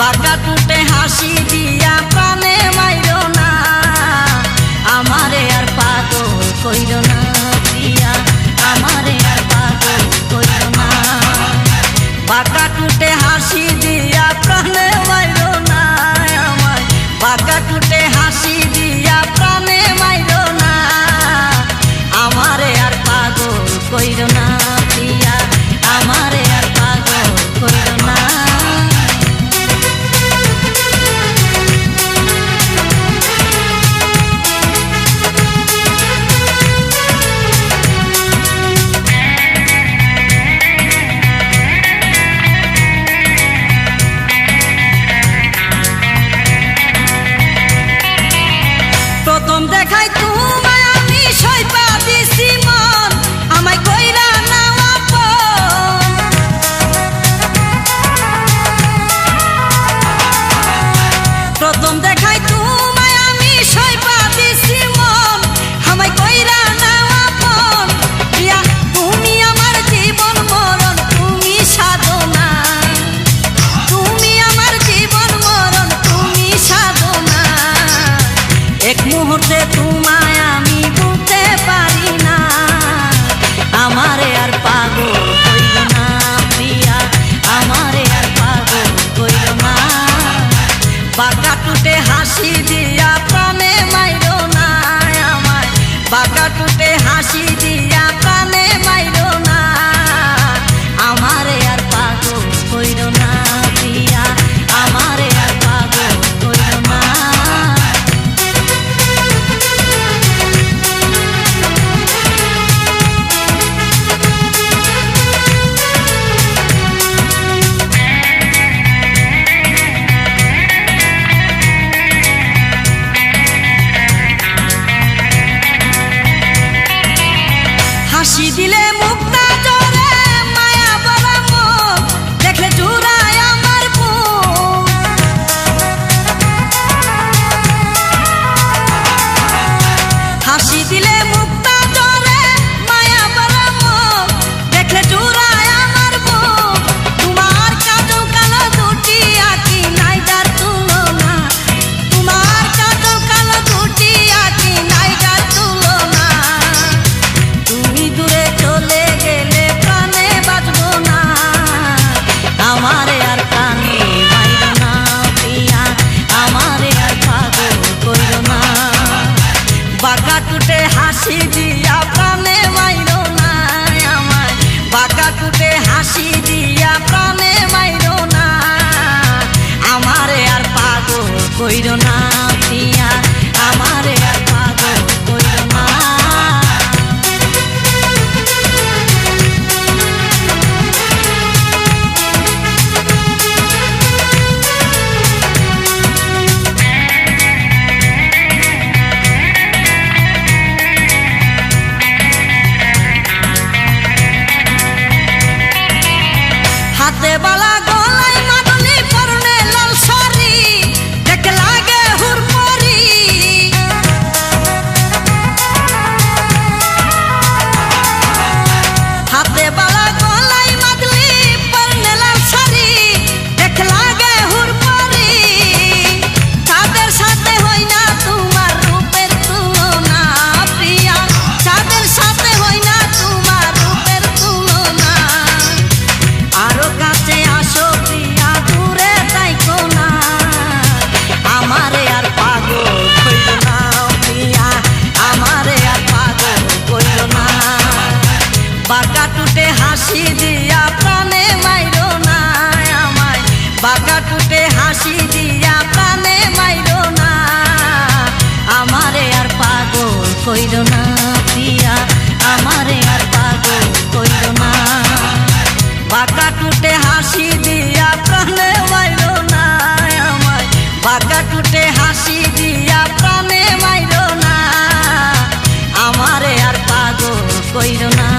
বাঁকা টুটে হাসি দিয়া প্রাণে মাইরো না, আমারে আর পাগল কইরো না প্রিয়া, আমারে আর পাগল কইরো না। বাঁকা টুটে হাসি দিয়া প্রাণে মাইরো না আমায়, বাঁকা টুটে হাসি দিয়া প্রাণে মাইরো না, আমারে আর পাগল কইরো না প্রিয়া, আমারে আর পাগল কইরো না। প্রথম দেখাই তোমায় আমি সইপা দিছি মন, আমায় কইরা নাও আপন। প্রথম দেখাই তোমায় আমি সইপা দিছি মন, আমায় কইরা নাও আপন। প্রিয়া তুমি আমার জীবন মরণ, তুমি সাধনা, তুমি আমার জীবন মরণ, তুমি সাধনা। এক মুহূর্তে তোমায় আমি বুঝতে পারি না, আমারে আর পাগল কইরো না প্রিয়া, আমারে আর পাগল কইরো না। বাঁকা টুটে হাসি দিয়া প্রাণে মাইরো না আমায়, বাঁকা টুটে হাসি দিয়া প্রাণে মাইরো না, আমারে আর পাগল কইরো না প্রিয়া, আমারে আর পাগল কইরো না। হাসি দিলে মুক্তা জরে মায়া বলা মুখ, দেখলে জুড়ায় আমার বুক। হাসি দিলে মুক্তা জরে মায়া বলা মুখ, দেখলে জুড়ায় আমার বুক। তোমার কাজল কালো দুটি আঁকি নাই যার তুলনা, তোমার কাজল কালো দুটি আঁকি নাই যার তুলনা। তুমি দূরে চলে গেলে প্রাণে বাঁচবো না, আমারে আর প্রাণে মাইরো না প্রিয়া, আমারে আর পাগল কইরো না। বাঁকা টুটে হাসি দিয়া প্রাণে মাইরো না আমায়, বাঁকা টুটে হাসি দিয়া প্রাণে মাইরো না, আমারে আর পাগল কইরো না প্রিয়া, আমারে আর পাগল কইরো না। হাতে বালা গলায় মাদুলি পরনে লাল শাড়ি, দেখতে লাগে হুড়মুড়ি। হাতে বালা গলায় মাদুলি পরনে লাল শাড়ি, দেখতে লাগে হুড়মুড়ি। তাদের সাথে হই না তোমার রূপের তুলনা প্রিয়া, তাদের সাথে হই না তোমার রূপের তুলনা। আরো কাছে আসো প্রিয়া, দূরে তাইকো না, আমারে আর পাগল কইরো না প্রিয়া, আমারে আর পাগল কইরো না। বাঁকা টুটে হাসি দিয়া প্রাণে মাইরো না আমায়, বাঁকা টুটে হাসি দিয়া প্রাণে মাইরো না, আমারে আর পাগল কইরো না প্রিয়া, আমারে আর পাগল কইরো না। বাঁকা টুটে হাসি দিয়া প্রাণে মাইরো না আমায়, বাঁকা টুটে হাসি দিয়া প্রাণে মাইরো না, আমারে আর পাগল কইরো না।